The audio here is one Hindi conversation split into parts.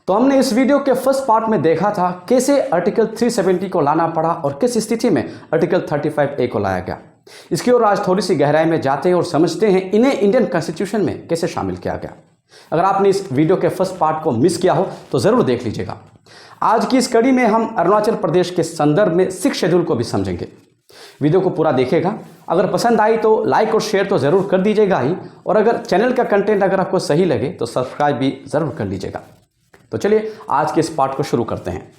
तो हमने इस वीडियो के फर्स्ट पार्ट में देखा था कैसे आर्टिकल 370 को लाना पड़ा और किस स्थिति में आर्टिकल 35A को लाया गया। इसकी ओर आज थोड़ी सी गहराई में जाते हैं और समझते हैं इन्हें इंडियन कॉन्स्टिट्यूशन में कैसे शामिल किया गया। अगर आपने इस वीडियो के फर्स्ट पार्ट को मिस किया हो तो ज़रूर देख लीजिएगा। आज की इस कड़ी में हम अरुणाचल प्रदेश के संदर्भ में 6 शेड्यूल को भी समझेंगे। वीडियो को पूरा देखिएगा। अगर पसंद आई तो लाइक और शेयर तो ज़रूर कर दीजिएगा ही, और अगर चैनल का कंटेंट अगर आपको सही लगे तो सब्सक्राइब भी ज़रूर कर लीजिएगा। तो चलिए आज के इस पार्ट को शुरू करते हैं।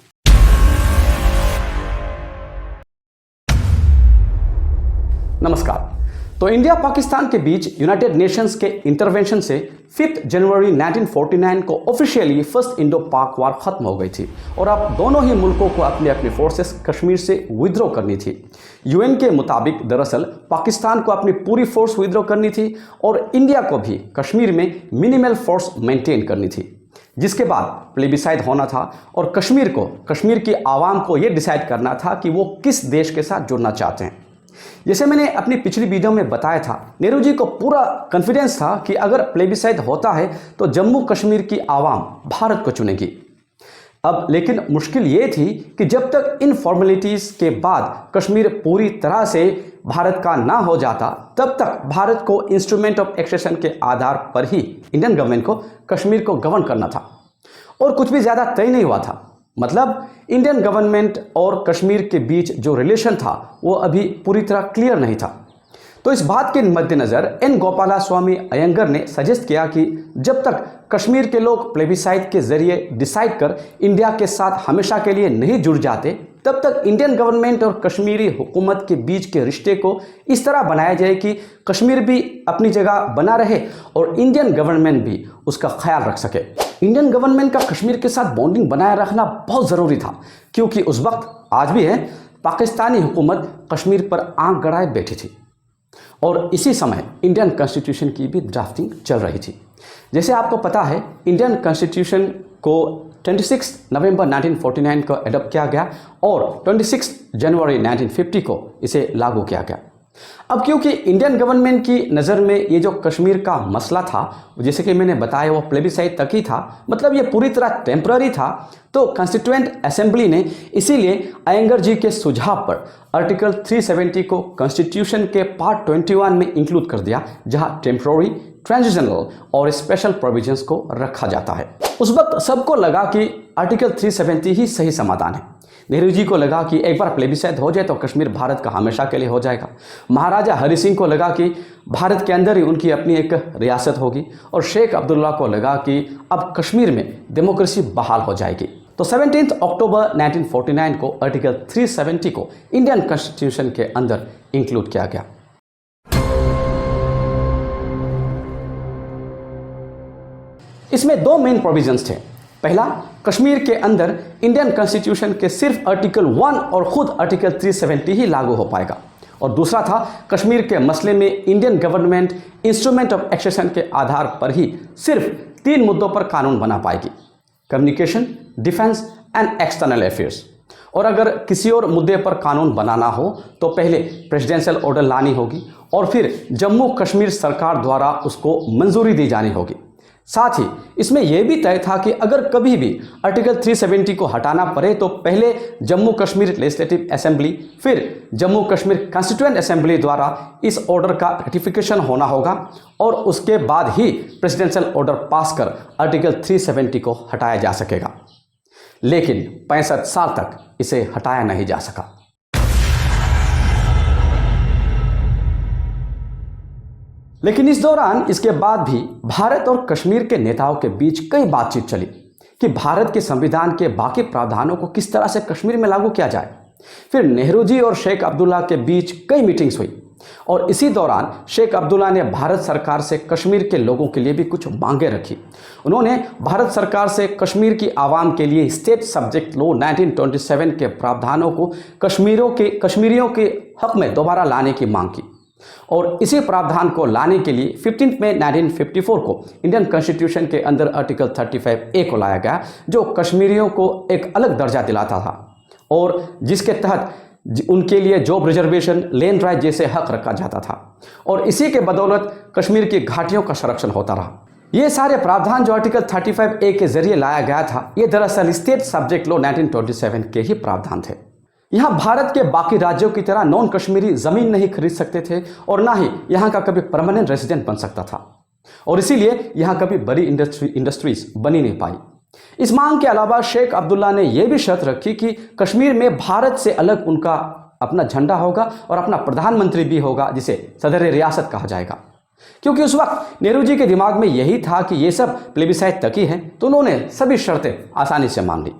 नमस्कार। तो इंडिया पाकिस्तान के बीच यूनाइटेड नेशंस के इंटरवेंशन से 5 जनवरी 1949 को ऑफिशियली फर्स्ट इंडो पाक वार खत्म हो गई थी और अब दोनों ही मुल्कों को अपनी अपनी फोर्सेस कश्मीर से विद्रोह करनी थी। यूएन के मुताबिक दरअसल पाकिस्तान को अपनी पूरी फोर्स विद्रोह करनी थी और इंडिया को भी कश्मीर में मिनिमल फोर्स मेंटेन करनी थी, जिसके बाद प्लेबिसाइड होना था और कश्मीर की आवाम को यह डिसाइड करना था कि वो किस देश के साथ जुड़ना चाहते हैं। जैसे मैंने अपनी पिछली वीडियो में बताया था, नेहरू जी को पूरा कॉन्फिडेंस था कि अगर प्लेबिसाइड होता है तो जम्मू कश्मीर की आवाम भारत को चुनेगी। अब लेकिन मुश्किल ये थी कि जब तक इन फॉर्मेलिटीज़ के बाद कश्मीर पूरी तरह से भारत का ना हो जाता, तब तक भारत को इंस्ट्रूमेंट ऑफ एक्सेशन के आधार पर ही इंडियन गवर्नमेंट को कश्मीर को गवर्न करना था और कुछ भी ज़्यादा तय नहीं हुआ था। मतलब इंडियन गवर्नमेंट और कश्मीर के बीच जो रिलेशन था वो अभी पूरी तरह क्लियर नहीं था। तो इस बात के मद्देनज़र एन गोपालास्वामी अयंगर ने सजेस्ट किया कि जब तक कश्मीर के लोग प्लेबिसाइड के जरिए डिसाइड कर इंडिया के साथ हमेशा के लिए नहीं जुड़ जाते, तब तक इंडियन गवर्नमेंट और कश्मीरी हुकूमत के बीच के रिश्ते को इस तरह बनाया जाए कि कश्मीर भी अपनी जगह बना रहे और इंडियन गवर्नमेंट भी उसका ख्याल रख सके। इंडियन गवर्नमेंट का कश्मीर के साथ बॉन्डिंग बनाए रखना बहुत ज़रूरी था, क्योंकि उस वक्त आज भी है पाकिस्तानी हुकूमत कश्मीर पर आंख गड़ाए बैठी थी और इसी समय इंडियन कॉन्स्टिट्यूशन की भी ड्राफ्टिंग चल रही थी। जैसे आपको पता है, इंडियन कॉन्स्टिट्यूशन को 26 नवंबर 1949 को एडॉप्ट किया गया और 26 जनवरी 1950 को इसे लागू किया गया। अब क्योंकि इंडियन गवर्नमेंट की नज़र में ये जो कश्मीर का मसला था, जैसे कि मैंने बताया, वो प्लेबिसाइड तक ही था, मतलब ये पूरी तरह टेम्पररी था, तो कॉन्स्टिट्यूएंट असेंबली ने इसीलिए अयंगर जी के सुझाव पर आर्टिकल 370 को कॉन्स्टिट्यूशन के पार्ट 21 में इंक्लूड कर दिया, जहां टेम्पररी, ट्रांजिशनल और स्पेशल प्रोविजंस को रखा जाता है। उस वक्त सबको लगा कि आर्टिकल 370 ही सही समाधान है। नेहरू जी को लगा कि एक बार प्लेबिसाइड हो जाए तो कश्मीर भारत का हमेशा के लिए हो जाएगा। महाराजा हरि सिंह को लगा कि भारत के अंदर ही उनकी अपनी एक रियासत होगी और शेख अब्दुल्ला को लगा कि अब कश्मीर में डेमोक्रेसी बहाल हो जाएगी। तो 17 अक्टूबर 1949 को आर्टिकल 370 को इंडियन कॉन्स्टिट्यूशन के अंदर इंक्लूड किया गया। इसमें 2 मेन प्रोविजंस थे। पहला, कश्मीर के अंदर इंडियन कॉन्स्टिट्यूशन के सिर्फ आर्टिकल 1 और खुद आर्टिकल 370 ही लागू हो पाएगा, और दूसरा था कश्मीर के मसले में Indian government instrument of accession के आधार पर ही सिर्फ 3 मुद्दों पर कानून बना पाएगी: communication, defence and external affairs. और अगर किसी और मुद्दे पर कानून बनाना हो तो पहले प्रेसिडेंशियल ऑर्डर लानी होगी और फिर जम्मू कश्मीर सरकार द्वारा उसको मंजूरी दी जानी होगी। साथ ही इसमें यह भी तय था कि अगर कभी भी आर्टिकल 370 को हटाना पड़े तो पहले जम्मू कश्मीर लेजिस्लेटिव असेंबली, फिर जम्मू कश्मीर कॉन्स्टिट्यूएंट असेंबली द्वारा इस ऑर्डर का रेटिफिकेशन होना होगा और उसके बाद ही प्रेसिडेंशियल ऑर्डर पास कर आर्टिकल 370 को हटाया जा सकेगा। लेकिन 65 साल तक इसे हटाया नहीं जा सका। लेकिन इस दौरान इसके बाद भी भारत और कश्मीर के नेताओं के बीच कई बातचीत चली कि भारत के संविधान के बाकी प्रावधानों को किस तरह से कश्मीर में लागू किया जाए। फिर नेहरू जी और शेख अब्दुल्ला के बीच कई मीटिंग्स हुई और इसी दौरान शेख अब्दुल्ला ने भारत सरकार से कश्मीर के लोगों के लिए भी कुछ मांगे रखी। उन्होंने भारत सरकार से कश्मीर की आवाम के लिए स्टेट सब्जेक्ट लॉ 1927 के प्रावधानों को कश्मीरियों के हक में दोबारा लाने की मांग की और इसी प्रावधान को लाने के लिए 15 मई 1954 को इंडियन कॉन्स्टिट्यूशन के अंदर आर्टिकल 35A को लाया गया, जो कश्मीरियों को एक अलग दर्जा दिलाता था और जिसके तहत उनके लिए जॉब रिजर्वेशन, लैंड राइट जैसे हक रखा जाता था और इसी के बदौलत कश्मीर की घाटियों का संरक्षण होता रहा। ये सारे प्रावधान जो आर्टिकल 35A के जरिए लाया गया था, ये दरअसल स्टेट सब्जेक्ट लॉ 1927 के ही प्रावधान थे। यहाँ भारत के बाकी राज्यों की तरह नॉन कश्मीरी जमीन नहीं खरीद सकते थे और ना ही यहाँ का कभी परमानेंट रेजिडेंट बन सकता था, और इसीलिए यहाँ कभी बड़ी इंडस्ट्रीज बनी नहीं पाई। इस मांग के अलावा शेख अब्दुल्ला ने यह भी शर्त रखी कि कश्मीर में भारत से अलग उनका अपना झंडा होगा और अपना प्रधानमंत्री भी होगा, जिसे सदर रियासत कहा जाएगा। क्योंकि उस वक्त नेहरू जी के दिमाग में यही था कि ये सब प्लेबिसाइट तक ही हैं, तो उन्होंने सभी शर्तें आसानी से मान ली।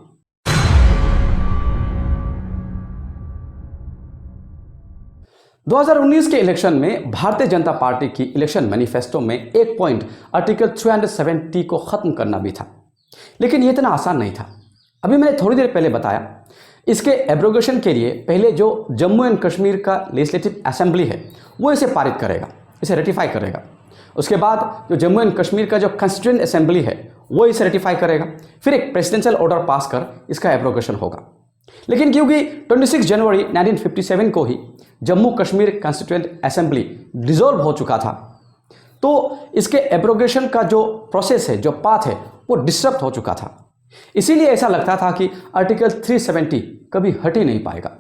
दो 2019 के इलेक्शन में भारतीय जनता पार्टी की इलेक्शन मैनिफेस्टो में एक पॉइंट आर्टिकल 370 को खत्म करना भी था, लेकिन ये इतना आसान नहीं था। अभी मैंने थोड़ी देर पहले बताया, इसके एब्रोगेशन के लिए पहले जो जम्मू एंड कश्मीर का लेजिस्लेटिव असेंबली है वो इसे पारित करेगा, इसे रेटिफाई करेगा। उसके बाद जो जम्मू एंड कश्मीर का जो कॉन्स्टिट्यूएंट असेंबली है वो इसे रेटिफाई करेगा, फिर एक प्रेसिडेंशियल ऑर्डर पास कर इसका एब्रोगेशन होगा। लेकिन क्योंकि 26 जनवरी 1957 को ही Jammu Kashmir constituent assembly dissolve हो चुका था, तो इसके एब्रोगेशन का जो प्रोसेस है, जो पाथ है, वो डिस्टर्ब हो चुका था। इसीलिए ऐसा लगता था कि आर्टिकल 370 कभी हट ही नहीं पाएगा।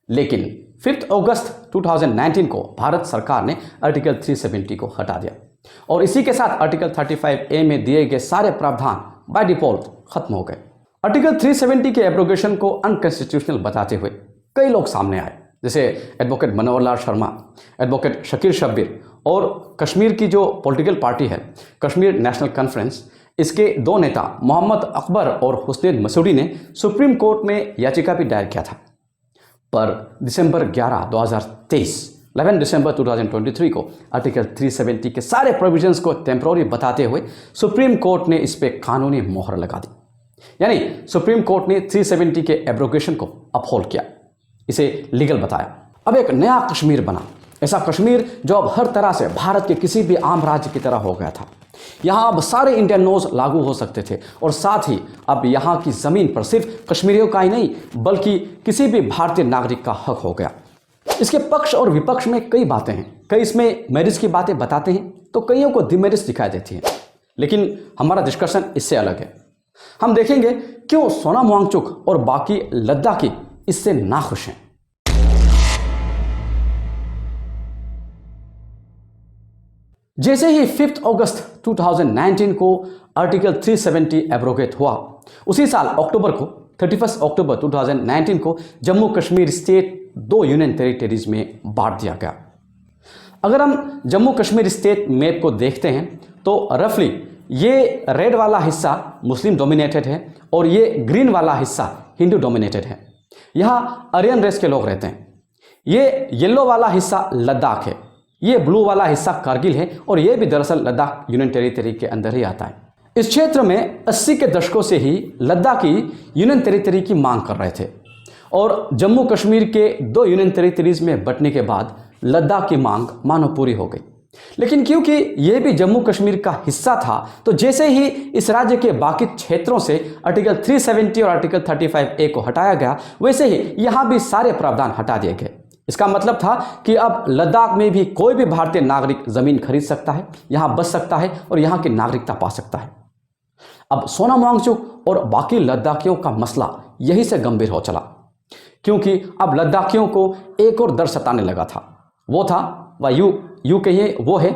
लेकिन 5 अगस्त 2019 को भारत सरकार ने आर्टिकल 370 को हटा दिया और इसी के साथ आर्टिकल 35A में दिए गए सारे प्रावधान बाय डिफॉल्ट खत्म हो गए। आर्टिकल 370 के एब्रोगेशन को अनकॉन्स्टिट्यूशनल बताते हुए कई लोग सामने आए, जैसे एडवोकेट मनोहर लाल शर्मा, एडवोकेट शकील शब्बीर और कश्मीर की जो पॉलिटिकल पार्टी है कश्मीर नेशनल कॉन्फ्रेंस, इसके दो नेता मोहम्मद अकबर और हुसैन मसूदी ने सुप्रीम कोर्ट में याचिका भी दायर किया था। पर दिसंबर 11 दिसंबर 2023 को आर्टिकल 370 के सारे प्रोविजंस को टेम्पररी बताते हुए सुप्रीम कोर्ट ने इस पर कानूनी मोहर लगा दी। यानी सुप्रीम कोर्ट ने 370 के एब्रोगेशन को अपहोल्ड किया, इसे लीगल बताया। अब एक नया कश्मीर बना, ऐसा कश्मीर जो अब हर तरह से भारत के किसी भी आम राज्य की तरह हो गया था। यहाँ अब सारे इंडियन लॉज लागू हो सकते थे और साथ ही अब यहाँ की ज़मीन पर सिर्फ कश्मीरियों का ही नहीं बल्कि किसी भी भारतीय नागरिक का हक हो गया। इसके पक्ष और विपक्ष में कई बातें हैं, कई इसमें मेरिट्स की बातें बताते हैं तो कईयों को डिमेरिट्स दिखाई देती हैं। लेकिन हमारा डिस्कशन इससे अलग है। हम देखेंगे क्यों सोनम वांगचुक और बाकी लद्दाखी इससे नाखुश हैं। जैसे ही 5 अगस्त 2019 को आर्टिकल 370 एब्रोगेट हुआ, उसी साल अक्टूबर को 31 अक्टूबर 2019 को Jammu Kashmir state 2 union territories में बांट दिया गया। अगर हम जम्मू कश्मीर स्टेट मैप को देखते हैं तो रफली ये रेड वाला हिस्सा मुस्लिम डोमिनेटेड है और ये ग्रीन वाला हिस्सा हिंदू डोमिनेटेड है। यहाँ आर्यन रेस के लोग रहते हैं। ये येलो वाला हिस्सा लद्दाख है, ये ब्लू वाला हिस्सा कारगिल है और ये भी दरअसल लद्दाख यूनियन टेरिटरी के अंदर ही आता है। इस क्षेत्र में 80 के दशकों से ही लद्दाखी यूनियन टेरिटरी की मांग कर रहे थे और जम्मू कश्मीर के 2 यूनियन टेरिटरीज में बंटने के बाद लद्दाख की मांग मानो पूरी हो गई। लेकिन क्योंकि ये भी जम्मू कश्मीर का हिस्सा था तो जैसे ही इस राज्य के बाकी क्षेत्रों से आर्टिकल 370 और आर्टिकल 35A को हटाया गया, वैसे ही यहाँ भी सारे प्रावधान हटा दिए गए। इसका मतलब था कि अब लद्दाख में भी कोई भी भारतीय नागरिक जमीन खरीद सकता है, यहाँ बस सकता है और यहाँ की नागरिकता पा सकता है। अब सोनम वांगचुक और बाकी लद्दाखियों का मसला यही से गंभीर हो चला, क्योंकि अब लद्दाखियों को एक और डर सताने लगा था। वो था यू कहिए वो है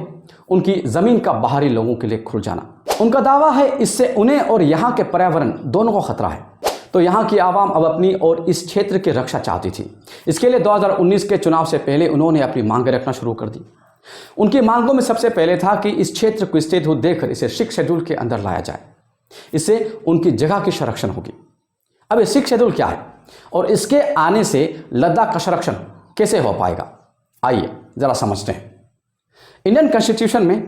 उनकी जमीन का बाहरी लोगों के लिए खुल जाना। उनका दावा है इससे उन्हें और यहाँ के पर्यावरण दोनों को खतरा है। तो यहाँ की आवाम अब अपनी और इस क्षेत्र की रक्षा चाहती थी। इसके लिए 2019 के चुनाव से पहले उन्होंने अपनी मांगें रखना शुरू कर दी। उनकी मांगों में सबसे पहले था कि इस क्षेत्र को स्टेटहुड देकर इसे 6 शेड्यूल के अंदर लाया जाए, इससे उनकी जगह की संरक्षण होगी। अब ये 6 शेड्यूल क्या है और इसके आने से लद्दाख का संरक्षण कैसे हो पाएगा, आइए जरा समझते हैं। इंडियन कॉन्स्टिट्यूशन में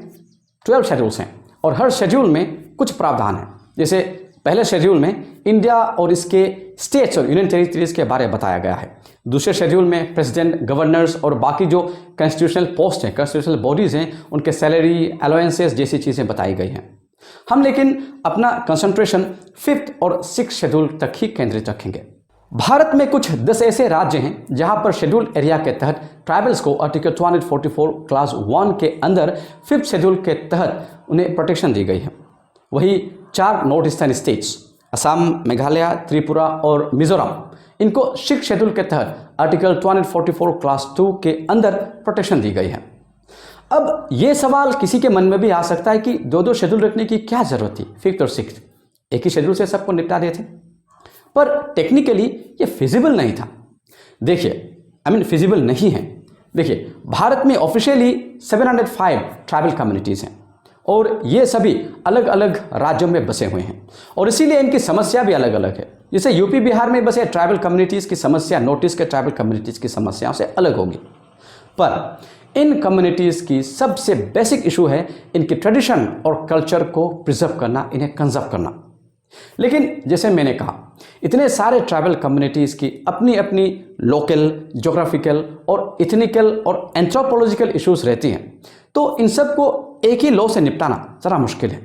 12 शेड्यूल्स हैं और हर शेड्यूल में कुछ प्रावधान हैं। जैसे पहले शेड्यूल में इंडिया और इसके स्टेट्स और यूनियन टेरिटरीज के बारे में बताया गया है। दूसरे शेड्यूल में प्रेसिडेंट, गवर्नर्स और बाकी जो कॉन्स्टिट्यूशनल पोस्ट हैं, कॉन्स्टिट्यूशनल बॉडीज़ हैं, उनके सैलरी, अलाउंसेस जैसी चीज़ें बताई गई हैं। हम लेकिन अपना कंसंट्रेशन 5th और 6th शेड्यूल तक ही केंद्रित रखेंगे। भारत में कुछ 10 ऐसे राज्य हैं जहां पर शेड्यूल एरिया के तहत ट्राइबल्स को आर्टिकल 244 क्लास 1 के अंदर 5th शेड्यूल के तहत उन्हें प्रोटेक्शन दी गई है। वही 4 north eastern states Assam, Meghalaya, Tripura और मिजोरम, इनको 6th शेड्यूल के तहत आर्टिकल 244 क्लास 2 के अंदर प्रोटेक्शन दी गई है। अब ये सवाल किसी के मन में भी आ सकता है कि 2-2 शेड्यूल रखने की क्या जरूरत थी, 5th और 6th एक ही शेड्यूल से सबको निपटा देते। पर टेक्निकली ये फिजिबल नहीं था। देखिए फिजिबल नहीं है। देखिए, भारत में ऑफिशियली 705 ट्राइबल कम्युनिटीज़ हैं और ये सभी अलग अलग राज्यों में बसे हुए हैं और इसीलिए इनकी समस्या भी अलग अलग है। जैसे यूपी बिहार में बसे ट्राइबल कम्युनिटीज़ की समस्या नॉर्थ ईस्ट के ट्राइबल कम्युनिटीज़ की समस्याओं से अलग होगी। पर इन कम्युनिटीज़ की सबसे बेसिक इशू है इनकी ट्रेडिशन और कल्चर को प्रिजर्व करना, इन्हें कंजर्व करना। लेकिन जैसे मैंने कहा, इतने सारे ट्राइबल कम्युनिटीज़ की अपनी अपनी लोकल, ज्योग्राफिकल और इथनिकल और एंथ्रोपोलॉजिकल इश्यूज रहती हैं, तो इन सब को एक ही लॉ से निपटाना ज़रा मुश्किल है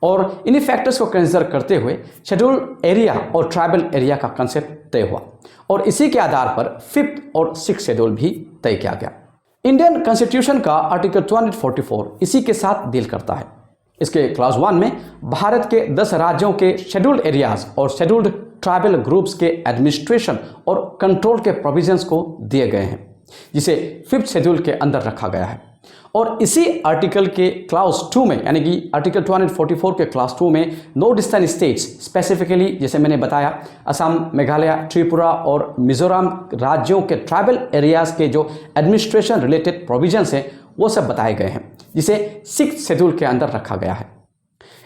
और इन्हीं फैक्टर्स को कंसिडर करते हुए शेड्यूल एरिया और ट्राइबल एरिया का कंसेप्ट तय हुआ और इसी के आधार पर 5th और 6th शेड्यूल भी तय किया गया। इंडियन कॉन्स्टिट्यूशन का आर्टिकल 244 इसी के साथ डील करता है। इसके क्लास 1 में भारत के 10 राज्यों के शेड्यूल्ड एरियाज और शेड्यूल्ड ट्राइबल ग्रुप्स के एडमिनिस्ट्रेशन और कंट्रोल के प्रोविजंस को दिए गए हैं, जिसे 5th शेड्यूल के अंदर रखा गया है। और इसी आर्टिकल के क्लास 2 में, यानी कि आर्टिकल 244 के क्लास 2 में नॉर्थ ईस्टर्न स्टेट्स स्पेसिफिकली, जैसे मैंने बताया, असम, मेघालय, त्रिपुरा और मिजोरम राज्यों के ट्राइबल एरियाज के जो एडमिनिस्ट्रेशन रिलेटेड प्रोविजंस हैं वो सब बताए गए हैं, जिसे 6th शेड्यूल के अंदर रखा गया है।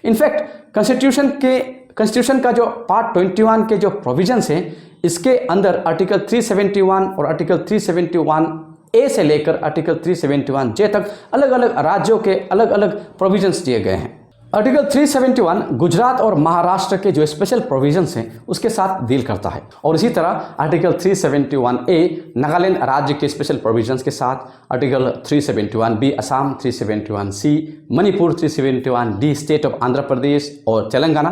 इनफैक्ट कॉन्स्टिट्यूशन का जो पार्ट 21 के जो प्रोविजंस हैं, इसके अंदर आर्टिकल 371 और आर्टिकल 371 ए से लेकर आर्टिकल 371 जे तक अलग अलग राज्यों के अलग अलग प्रोविजंस दिए गए हैं। आर्टिकल 371 गुजरात और महाराष्ट्र के जो स्पेशल प्रोविजंस हैं उसके साथ डील करता है और इसी तरह आर्टिकल 371 ए नागालैंड राज्य के स्पेशल प्रोविजंस के साथ, article 371 B Assam, 371 C Manipur, 371 D state of Andhra Pradesh और Telangana,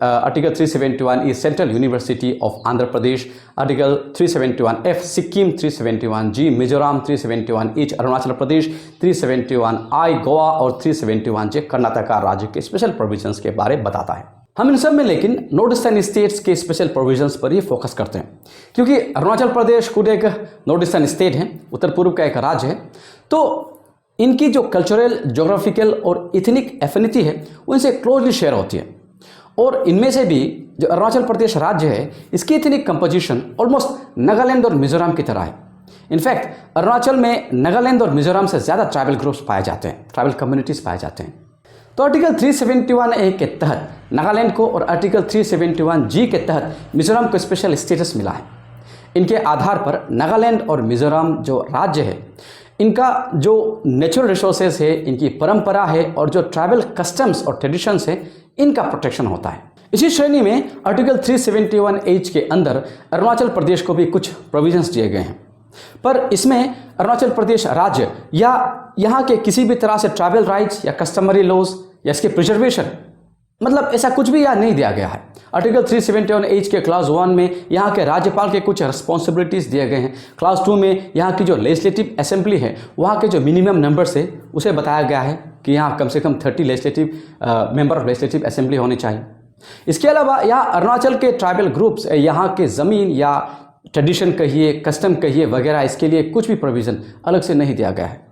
article 371 E central university of Andhra Pradesh, article 371 F Sikkim, 371 G Mizoram, 371 H Arunachal Pradesh, 371 I Goa और 371 जे कर्नाटक राज्य के स्पेशल प्रोविजंस के बारे में बताता है। हम इन सब में लेकिन नॉर्थ ईस्टर्न स्टेट्स के स्पेशल प्रोविजंस पर ही फोकस करते हैं, क्योंकि अरुणाचल प्रदेश खुद एक नॉर्थ ईस्टर्न स्टेट है, उत्तर पूर्व का एक राज्य है, तो इनकी जो कल्चरल, ज्योग्राफिकल और इथनिक एफिनिटी है उनसे क्लोजली शेयर होती है। और इनमें से भी जो अरुणाचल प्रदेश राज्य है, इसकी इथनिक कंपोजिशन ऑलमोस्ट नागालैंड और मिजोरम की तरह है। इनफैक्ट अरुणाचल में नागालैंड और मिजोरम से ज़्यादा ट्राइबल ग्रुप्स पाए जाते हैं, ट्राइबल कम्युनिटीज़ पाए जाते हैं। तो आर्टिकल 371 ए के तहत नागालैंड को और आर्टिकल 371 जी के तहत मिजोरम को स्पेशल स्टेटस मिला है। इनके आधार पर नागालैंड और मिजोरम जो राज्य है, इनका जो नेचुरल रिसोर्सेज है, इनकी परंपरा है और जो ट्राइबल कस्टम्स और ट्रेडिशंस है, इनका प्रोटेक्शन होता है। इसी श्रेणी में आर्टिकल 371 एच के अंदर अरुणाचल प्रदेश को भी कुछ प्रोविजंस दिए गए हैं, पर इसमें अरुणाचल प्रदेश राज्य या यहाँ के किसी भी तरह से ट्राइबल राइट्स या कस्टमरी लॉज या इसके प्रिजर्वेशन, मतलब ऐसा कुछ भी यहाँ नहीं दिया गया है। आर्टिकल 371 एच के क्लास 1 में यहाँ के राज्यपाल के कुछ रिस्पॉन्सिबिलिटीज़ दिए गए हैं। क्लास 2 में यहाँ की जो लेजिस्लेटिव असेंबली है, वहाँ के जो मिनिमम नंबर्स है उसे बताया गया है कि यहाँ कम से कम 30 legislative member of legislative assembly होने चाहिए। इसके अलावा यहाँ अरुणाचल के ट्राइबल ग्रुप्स यहाँ के ज़मीन या ट्रेडिशन कहिए, कस्टम कहिए वगैरह, इसके लिए कुछ भी प्रोविज़न अलग से नहीं दिया गया है।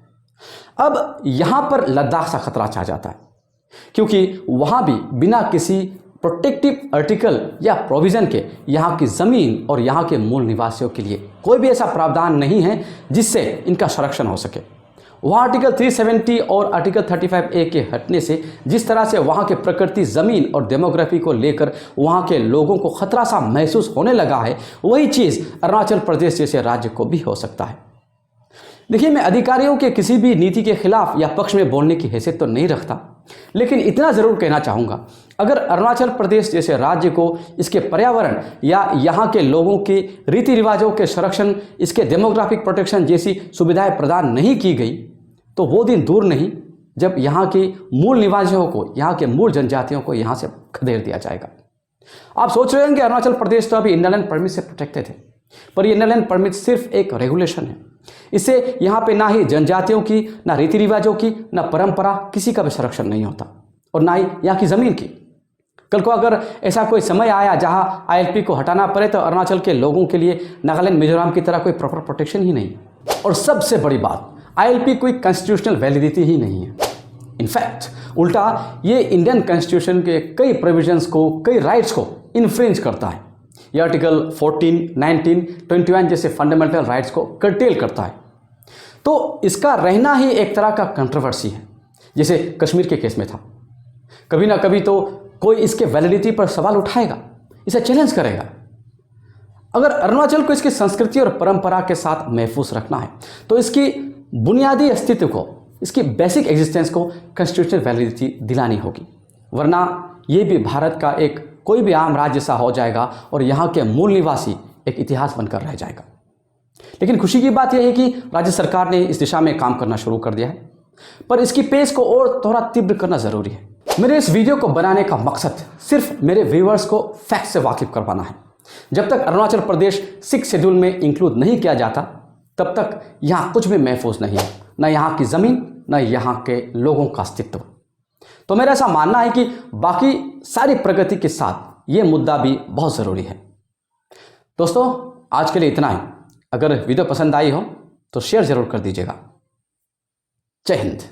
अब यहाँ पर लद्दाख सा खतरा छा जाता है, क्योंकि वहाँ भी बिना किसी प्रोटेक्टिव आर्टिकल या प्रोविज़न के यहाँ की ज़मीन और यहाँ के मूल निवासियों के लिए कोई भी ऐसा प्रावधान नहीं है जिससे इनका संरक्षण हो सके। वहाँ आर्टिकल 370 और आर्टिकल 35 ए के हटने से जिस तरह से वहाँ के प्रकृति, ज़मीन और डेमोग्राफी को लेकर वहाँ के लोगों को खतरा सा महसूस होने लगा है, वही चीज़ अरुणाचल प्रदेश जैसे राज्य को भी हो सकता है। देखिए, मैं अधिकारियों के किसी भी नीति के खिलाफ या पक्ष में बोलने की हैसियत तो नहीं रखता, लेकिन इतना ज़रूर कहना चाहूँगा, अगर अरुणाचल प्रदेश जैसे राज्य को इसके पर्यावरण या यहाँ के लोगों के रीति रिवाजों के संरक्षण, इसके डेमोग्राफिक प्रोटेक्शन जैसी सुविधाएं प्रदान नहीं की गई, तो वो दिन दूर नहीं जब यहाँ के मूल निवासियों को, यहाँ के मूल जनजातियों को यहाँ से खदेड़ दिया जाएगा। आप सोच रहे होंगे अरुणाचल प्रदेश तो अभी इनरलैंड परमिट से प्रोटेक्टेड है, पर ये इनरलैंड परमिट सिर्फ एक रेगुलेशन है। इससे यहाँ पे ना ही जनजातियों की, ना रीति रिवाजों की, ना परंपरा, किसी का भी संरक्षण नहीं होता, और ना ही यहाँ की ज़मीन की। कल को अगर ऐसा कोई समय आया जहाँ ILP को हटाना पड़े तो अरुणाचल के लोगों के लिए नागालैंड, मिजोरम की तरह कोई प्रॉपर प्रोटेक्शन ही नहीं। और सबसे बड़ी बात, ILP कोई कॉन्स्टिट्यूशनल वैलिडिटी ही नहीं है। इनफैक्ट उल्टा ये इंडियन कॉन्स्टिट्यूशन के कई प्रोविजंस को, कई राइट्स को इन्फ्रिंज करता है। ये आर्टिकल 14, 19, 21 जैसे फंडामेंटल राइट्स को कर्टेल करता है। तो इसका रहना ही एक तरह का कंट्रोवर्सी है, जैसे कश्मीर के केस में था। कभी ना कभी तो कोई इसके वैलिडिटी पर सवाल उठाएगा, इसे चैलेंज करेगा। अगर अरुणाचल को इसकी संस्कृति और परंपरा के साथ महफूज रखना है तो इसकी बुनियादी अस्तित्व को, इसकी बेसिक एग्जिस्टेंस को कॉन्स्टिट्यूशनल वैलिडिटी दिलानी होगी, वरना ये भी भारत का एक कोई भी आम राज्य सा हो जाएगा और यहाँ के मूल निवासी एक इतिहास बनकर रह जाएगा। लेकिन खुशी की बात यह है कि राज्य सरकार ने इस दिशा में काम करना शुरू कर दिया है, पर इसकी पेस को और थोड़ा तीव्र करना ज़रूरी है। मेरे इस वीडियो को बनाने का मकसद सिर्फ मेरे व्यूअर्स को फैक्ट से वाकिफ करवाना है। जब तक अरुणाचल प्रदेश 6 शेड्यूल में इंक्लूड नहीं किया जाता, तब तक यहाँ कुछ भी महफूज नहीं है, न यहाँ की ज़मीन, न यहाँ के लोगों का अस्तित्व। तो मेरा ऐसा मानना है कि बाकी सारी प्रगति के साथ ये मुद्दा भी बहुत ज़रूरी है। दोस्तों, आज के लिए इतना ही। अगर वीडियो पसंद आई हो तो शेयर ज़रूर कर दीजिएगा। जय हिंद।